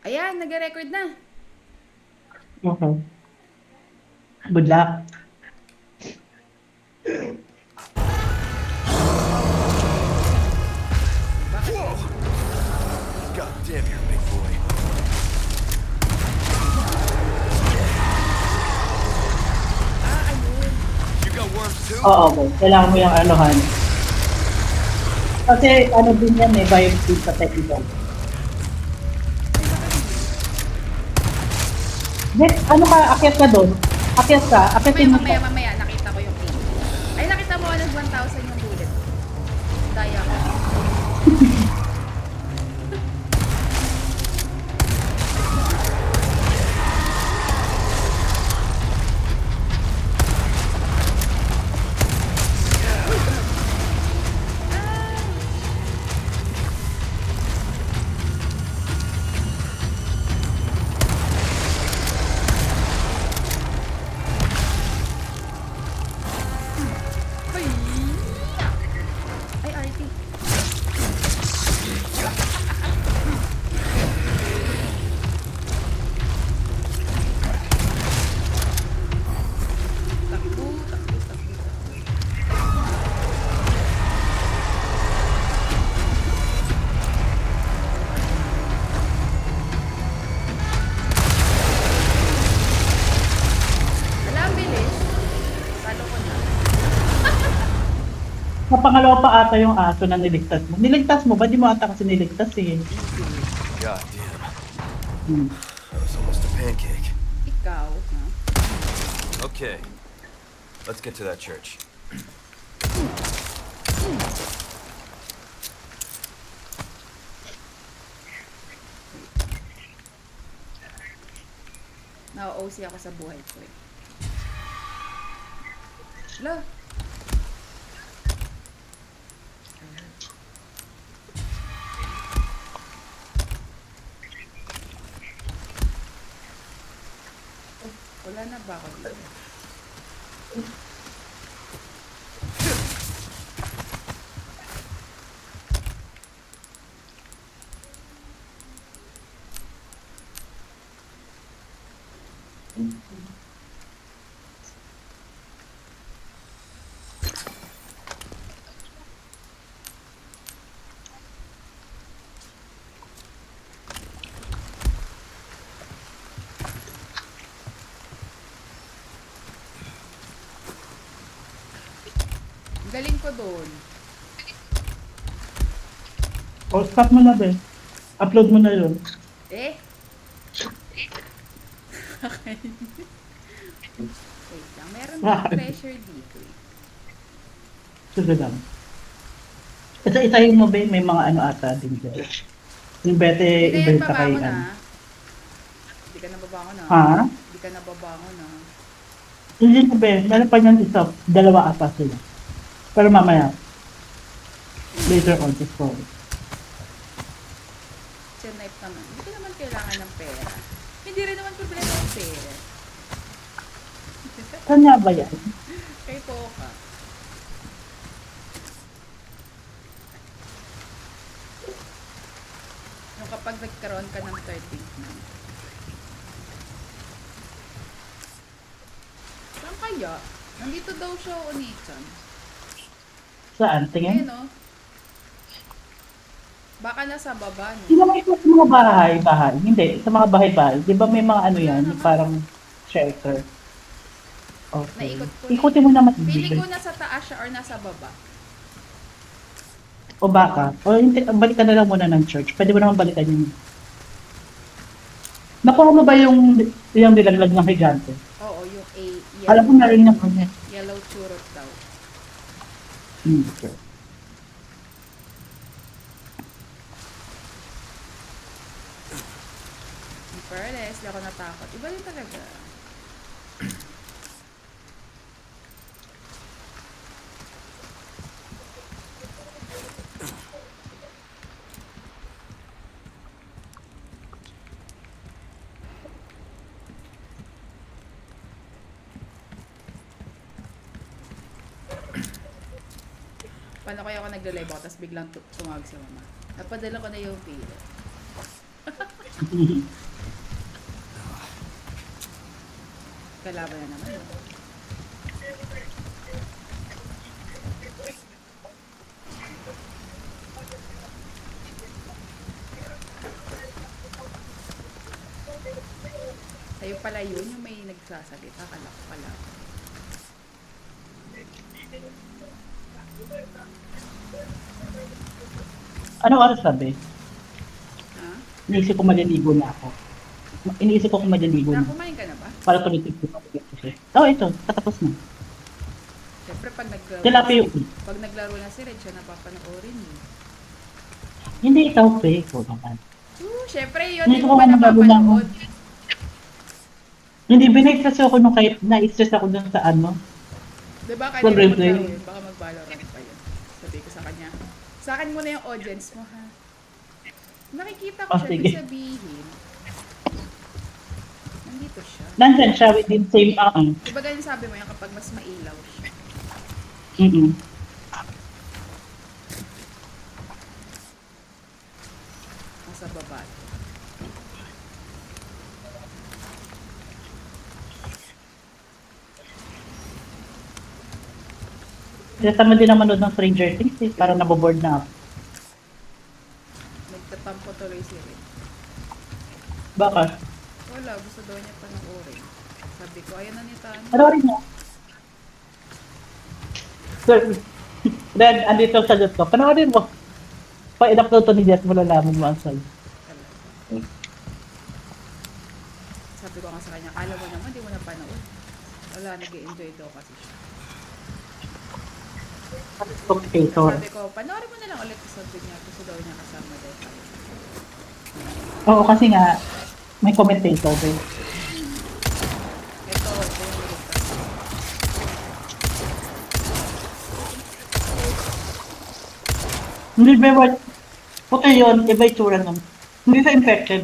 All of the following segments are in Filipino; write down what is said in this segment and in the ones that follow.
Ayan, nag-record na. Okay. Good luck. Bakit Whoa! ganyan? God damn, you're a big boy. Ayun. You got worms too? Oo, boy. Kailangan mo yung anuhan. Kasi ano din yan eh, virus din sa technical. Ay, bakit hindi? Next, ano ka, akyat ka doon. Akyat ka, Mamaya, akyatin mo mamaya, siya. mamaya. Nakita ko yung pin. Ay, nakita mo nag 1,000 yung bullet. Daya ko. Ay! Ay, RT. Takbo, takbo, takbo, takbo. Wala, ang bilis. Talo ko na. Sa pangalawa pa ata yung aso na niligtas mo. Niligtas mo ba? Di mo ata kasi niligtas eh. God damn. Hmm. That was almost a pancake. Ikaw, ha? Okay. Let's get to that church. Na-OC ako sa buhay ko eh. Lo, wala na ba ako dito? Ang galing ko doon. O, stop mo na be. Upload mo na yun. Eh? Wait lang, meron Ah. din treasure dito eh. Sige lang. Isa-isahin mo be, may mga ano ata din dyan. Yung bete, Hindi na yan ibenta kay babangon ano. ah. Hindi ka nababangon ah. Ha? Hindi ka nababangon ah. Hindi na be, meron pa niyan isa. Dalawa ata sila. Pero mamaya. Later on, just for it. Knife naman. Hindi ko naman kailangan ng pera. Hindi rin naman problema ng pera. Saan nga ba yan? Kay Poka. Yung kapag nagkaroon ka ng 13th na. Saan kaya? Nandito daw siya o Nichan. Saan? Eh Tingin? no? Baka nasa baba no? Hindi naman ito sa mga bahay-bahay. Hindi, sa mga bahay-bahay. Di ba may mga ano Wala yan, naman. parang shelter. Okay. Naikot ko. Ikutin mo naman. Feeling ko nasa taas siya or nasa baba. O baka. O hindi, balikan na lang muna ng church. Pwede mo naman balikan yun. Nakuha mo ba yung nilaglag ng higante? Oo, yung A, Alam ko meron yung ano. yellow churot daw. Okay. In fairness, di ako natakot. Iba din talaga. Paano kaya ako nagla-live ako tapos biglang tumawag si mama? Napadala ko na yung pila. Kalaban na naman. Oh. Sa'yo pala yun, yung may nagsasalita. Akala ko pala. Anong oras sabi? Ha? Iniisip ko maliligo na ako. Iniisip ko kung maliligo na. Kumain ka na ba? Para tumitig ko kasi. Oh, ito. Katapos na. Siyempre, pag naglaro, Tilapia yun. pag naglaro na si Red, siya napapanoorin eh. Hindi ikaw, pre. Ikaw naman. Siyempre, yun, Hindi hindi ko mo ba naman nagano napapanood? Hindi, binake kasi ako nung kahit na-stress ako dun sa ano. Diba, kaya Sobrang hindi mo play. maglaro yun, baka mag-Valorant pa yun. Sabi ko sa kanya, sa akin muna yung audience mo, ha? Nakikita ko Oh, siya, sige. ibig sabihin, nandito siya. Nandyan siya within same, Diba ganyan sabi mo yung kapag mas mailaw siya? Mm-mm. Nasa baba. Kaya tama din naman manood ng Stranger Things eh. Parang naboboard na ako. Nagtatampo tuloy si Red. Baka. Wala, gusto daw niya panoorin. Sabi ko, ayan na ni Tano. Panoorin mo. Sir, then, andito sa sagot ko. Panoorin mo. Pa-adapt to ni Jess, malalaman mo ang sa'yo. Sabi ko nga sa kanya, kala mo naman, di mo na panood. Wala, nag-enjoy daw kasi siya. Commentator. Sabi ko, panoorin mo na lang ulit. Sabi niya, gusto daw niya kasama daw tayo. Oo, kasi nga, may commentator din. Ito yung niligtas. Hindi ba what? Okay yun, iba itsura nun. Hindi sa infected.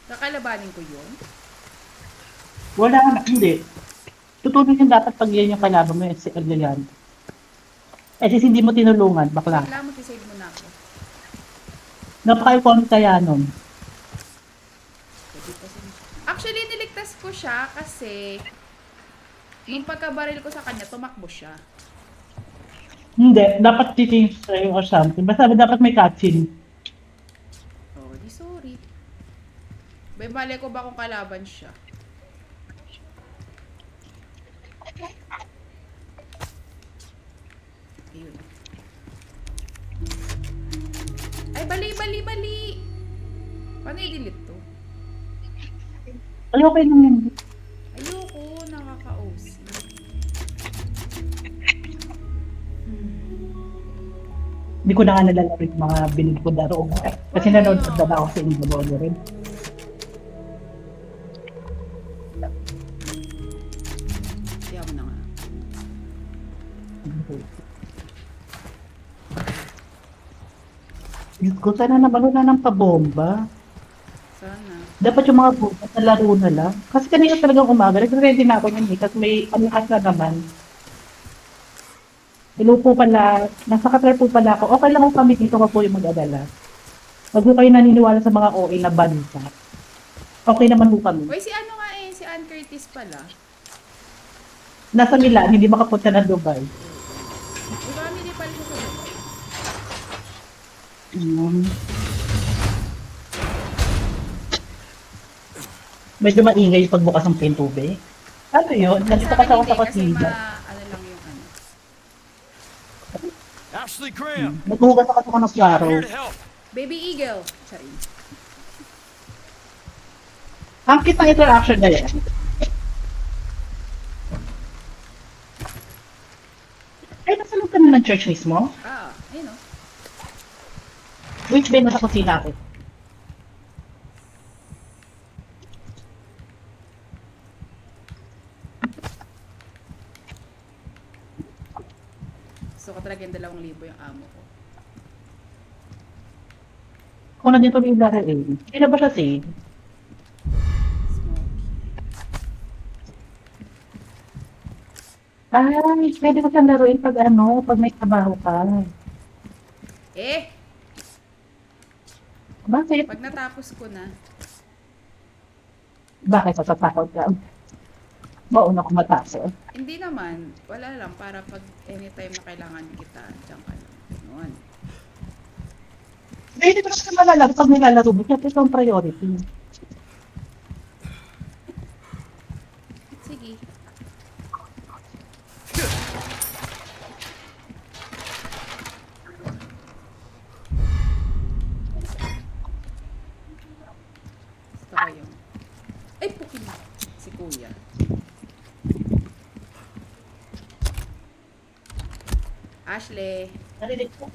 Kakalabanin ko yun. Wala na, hindi. Tutunin yung dapat pag yan yung kalaban mo, si Adrian. Eh, since hindi mo tinulungan, bakla. Kailangan mo, tisave mo na ako. Napaka-iconic kaya nun. Pwede pa siya. Actually, niligtas ko siya kasi nung pagkabaril ko sa kanya, tumakbo siya. Hindi, dapat titingi sa'yo or something. Basta dapat may cutscene. Oh, di sorry. May mali ko ba kung kalaban siya? Ayun. Ay, bali! Paano i-delete to? Ay, okay lang yun. Ayoko, nakaka-OC. Hindi ko na nga nalalaro yung mga binili ko daro. Kasi nanood na ako sa inyo ba rin. Kaya mo na nga. Diyos ko, sana naman na ng pabomba. Sana. Dapat yung mga bomba na laro na lang. Kasi kanina talagang umaga, nag-ready na ako yun eh. Kasi may anikas na naman. Hello po pala, nasa Qatar po pala ako. Okay lang kung kami dito ka po yung mag-adala. Wag po kayo naniniwala sa mga OA na bansa. Okay naman po kami. Uy, si ano nga eh, si Ann Curtis pala. Nasa Milan, hindi makapunta ng Dubai. Di ba, hindi pala siya sa Dubai? Medyo maingay yung pagbukas ng pinto, be. Ano yun? Nandito kasi ako sa Kasi kusina. ano lang yung ano. Ashley Graham, Naghuhugas ako ng klaro. here to help. Baby Eagle. Sorry. Ang cute ng interaction na yan. Ay, nasa loob ka na ng church mismo? Ayun o. Wait, Ben, nasa kusina ako. Gusto ko talaga yung 2,000 yung amo ko. Kung na dito yung laro eh. Hindi na ba siya save? Smoky. Ay, pwede ko siyang laruin pag ano, pag may trabaho ka. Eh! Bakit? Pag natapos ko na, Bakit natatakot ka? Mauna ko mataso. hindi naman, wala lang, para pag anytime na kailangan kita, diyan ka lang. Ganun. Hindi ko kasi malalaro pag nilalaro mo. Siyempre ito ang priority. Sige. Gusto ko yung... Ay, pukin! Si kuya. Ashley. Narinig ko.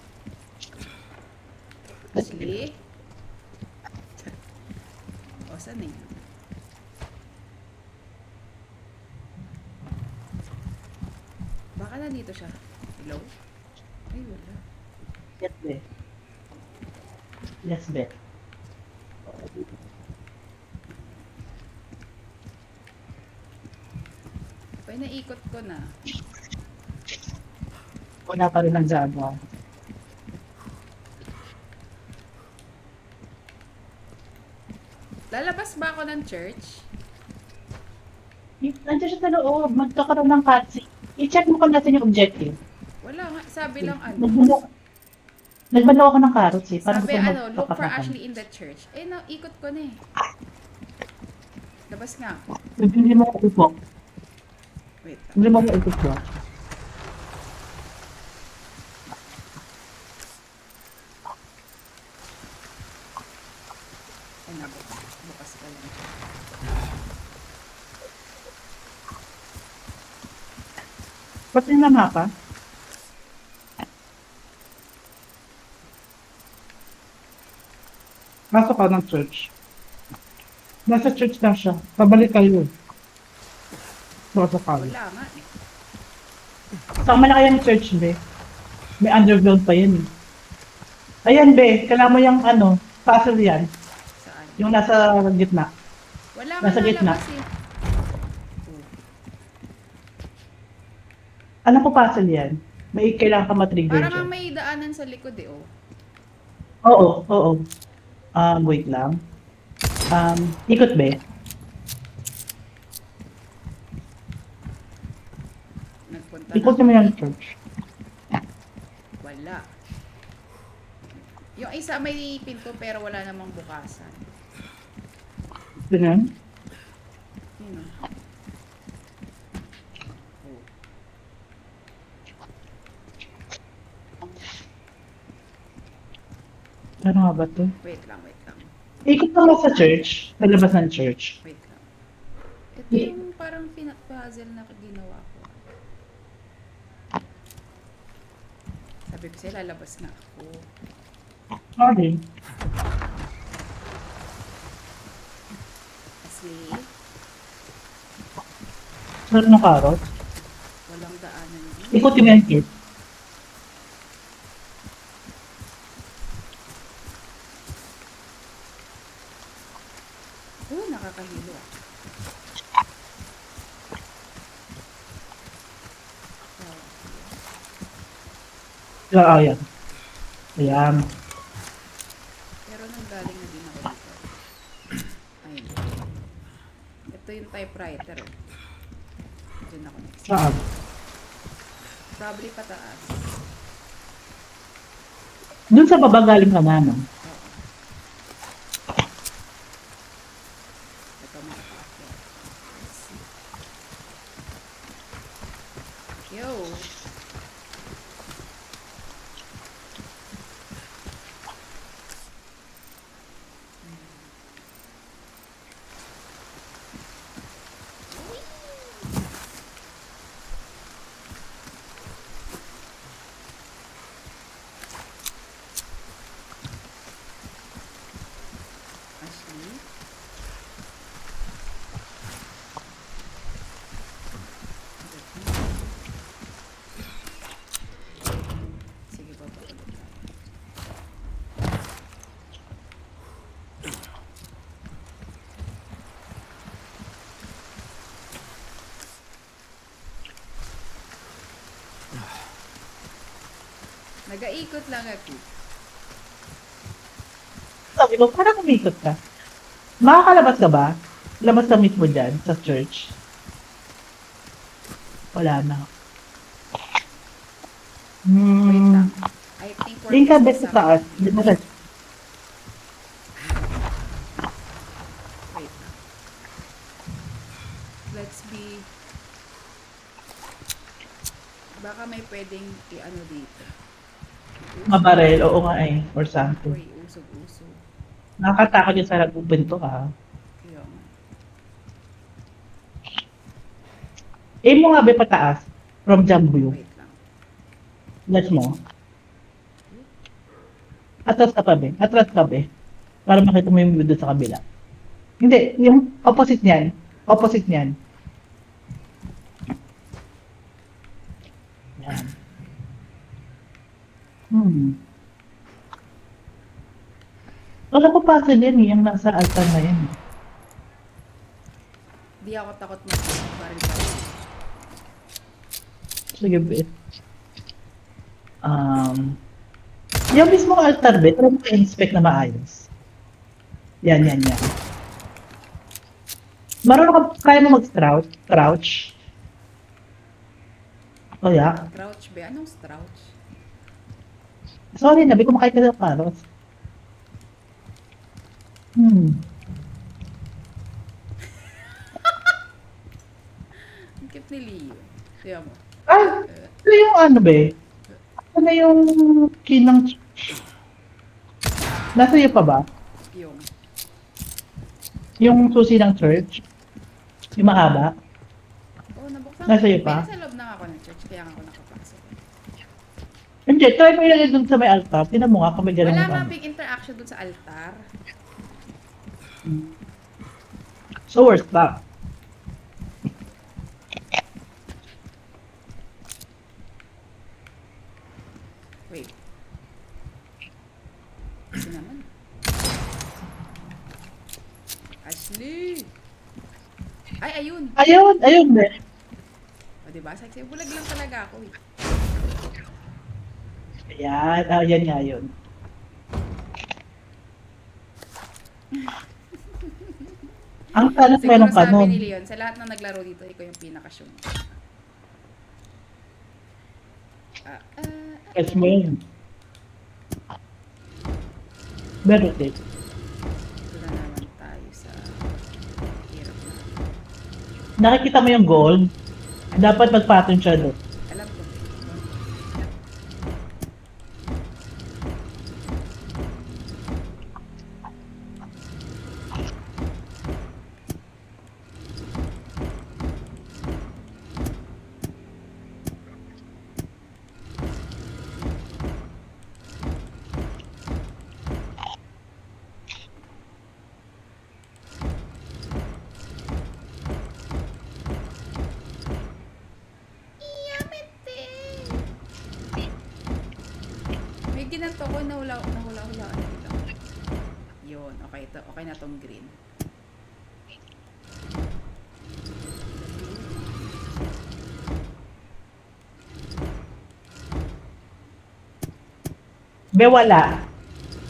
Ashley? O, saan eh? Baka nandito siya. Hello? Ay, wala. Yes, be. Yes, be. Pag naikot ko na. Wala pa rin ang Java. Lalabas ba ako ng church? Nandiyan siya sa loob. Magkakaroon ng cutscene. I-check mo kung natin yung objective. Wala nga. Sabi lang ano. Nagbalo ako ng carrots eh. Parang Sabi gusto ano, look for magpapakakan. Ashley in the church. Eh, ikot ko na eh. Labas nga ako. Hindi mo ko upo. Wait lang. Hindi mo ko upo. Ay, nabukas. Bukas ka lang. Pati na mapa. Pasok ka ng church. Nasa church lang siya. Pabalik kayo. Pasok ka. Wala nga eh. Saan man na kaya ng church, be? May underground pa yan eh. Ayan, be. Kailangan mo yung ano, puzzle yan. Saan? Yung nasa gitna. Wala nga Nasa gitna. lalabas eh. Oh. Alam ko puzzle yan. May kailangan ka matrigger Parang nga dyan. may daanan sa likod eh, oh. Oo, oo. Wait lang. Ikot, be. Nagpunta Ikot na. mo yung church. Wala. Yung isa may pinto pero wala namang bukasan. Ganyan. Yun oh. Oh. Ano nga ba to? Wait lang, wait lang. Ikot ka mo sa church. Sa labas ng church. Wait lang. Ito yung parang puzzle na ginawa ko. Sabi ko sa'yo, lalabas na ako. Sorry. Kasi Meron ng carrot. walang daanan dito. Ikutin mo yung kit. Oh, nakakahilo ah. Ayan. Ayan. Pero nanggaling na din ako dito. Ayun. Ito yung typewriter. Oh. Diyan ako next. Saan? Probably pataas. Doon sa baba galing ka na, no? Oo. Ito mga paakyat. Let's see. Yo! Ashley? Sige, baba ulit tayo. Nagaikot lang ako. sabi ko, parang umikot ka. Makakalabas ka ba? Labas ka mismo dyan sa church. Wala na. Wait lang. I think we're Yung ka missing best sa taas. something. Di ba sa... Wait lang. Let's be... Baka may pwedeng i-ano dito. Mga barel, oo nga eh. Or something. Uy, usog-usog. Nakakatakot yung sa nag-open to ha. Kaya nga. Aim mo nga ba pataas? From jump view. Wait lang. Let's mo. Atras ka pa be. Atras ka be. Para makita mo yung view doon sa kabila. Hindi, yung opposite niyan. Opposite niyan. Yan. Wala ko pa din eh, yung nasa altar na yan. Di ako takot mag-baril-baril. Sige be. Yung mismo altar be, pero mo-inspect na maayos. Yan, yan, yan. Marunong ka, kaya mo mag-crouch? Crouch? O yeah. Crouch ba? Anong crouch? Sorry, nabi kumakain ka ng carrots. Ang cute ni Leo. Tiyan mo. Ay, ito yung ano be? Ano yung kinang... Nasa iyo pa ba? Yung. Yung susi ng church? Yung mahaba? Oh, nabuksan Nasa ko. iyo pa? Nasa loob na ako ng church, kaya nga ako nakapasok. Hindi, try mo ilagay dun sa may altar. Tinan mo nga kung may ganun Wala ano. nga big interaction dun sa altar. So, where's that? Wait. Kasi naman. Ashley! Ay, ayun! Ayun, ayun be. O, diba? Sexy. Bulag lang talaga ako eh. Ayan, yan nga yun. Ang tanong Siguro meron ka sabi nun. ni Leon, sa lahat ng naglaro dito, ikaw yung pinaka-syong. Catch mo yun. Meron din. Ito na naman tayo sa hirap na. Nakikita mo yung gold? Dapat mag-pattern siya doon. Alam ko. May ginanto ko, nahula-hulaan dito. Yun, okay, okay na tong green. Be, wala.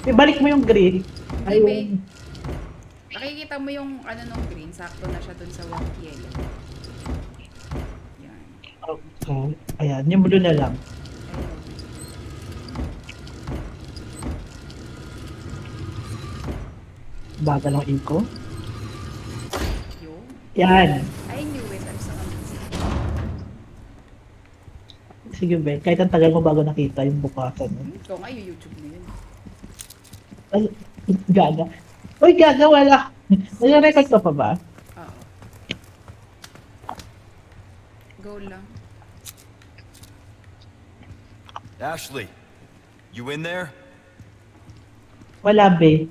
Ibalik mo yung green. Hindi, be. Ayun. Nakikita mo yung ano nung green, sakto na siya dun sa white yellow. Yan. Okay. Ayan, yung blue na lang. Bagal ang inko. Yun. Yan. I knew it. I'm so amazing. Sige, be. Kahit ang tagal mo bago nakita yung bukasan. Ikaw nga, yung YouTube na yun. Ay, gaga. Uy, gaga, wala. Nag-record ka pa ba? Oo. Go lang. Ashley, you in there? Wala, be.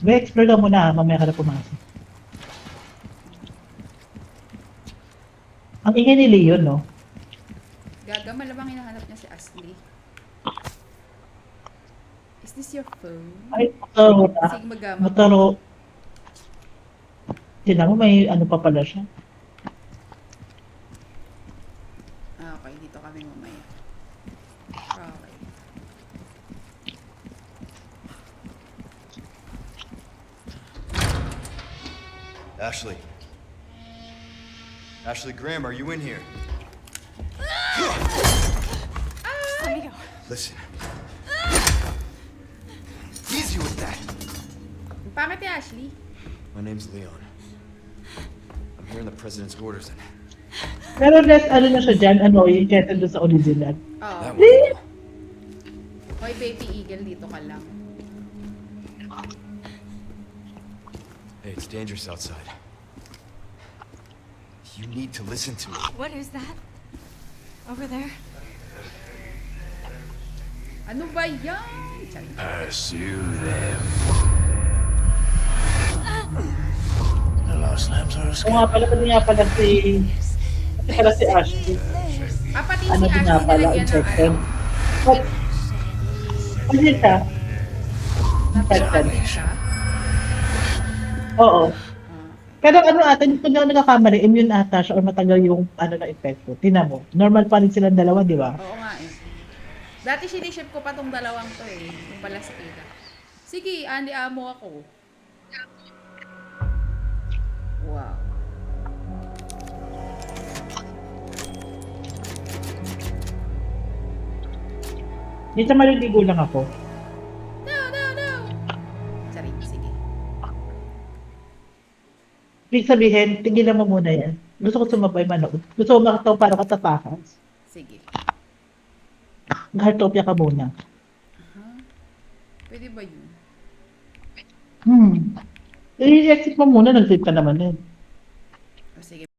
Be, explore ka muna ha. Mamaya ka na pumasok. Ang ingay ni Leon, no? Gaga, malamang hinahanap niya si Ashley. Is this your phone? Ay, motoro na. Sigma Gamma. Motoro. Tinan mo, may ano pa pala siya. Ah, okay. Dito kami mamaya. Okay. Ashley. Ashley Graham, are you in here? Let me go. Listen. Easy with that. Ang pangit ni Ashley. My name's Leon. I'm here in the president's orders and Pero less ano na siya dyan, annoying kesa doon sa original. Oo. that was Hoy, baby eagle, dito ka lang. Hey, it's dangerous outside. You need to listen to me. What is that? Over there? Ano ba yan? Sorry. Pursue them. The lost lambs are O escaping. nga pala, pati nga pala si... Pati pala si Ashley. Pati Ano si din nga Ashley pala, nilagyan ng infection. ano. What? Ano yun siya? Naturoan din siya. Oo. Ah. Pero ano ata, kung hindi ako nagkakamali, immune ata siya or matagal yung ano na epekto. Tingnan mo, normal pa rin silang dalawa, di ba? Oo nga eh. Dati siniship ko pa tong dalawang to eh. Yung pala sa Ida. Sige, Andy, amo ako. Wow. Dito maliligo lang ako. No, no, no! Sorry, sige. Ibig sabihin, tigilan mo muna yan. Gusto ko sumabay manood. Gusto ko makataw para katapakas. Sige. Gartopia ka muna. Pwede ba yun? I-exit mo muna, nag-save ka naman eh. O sige.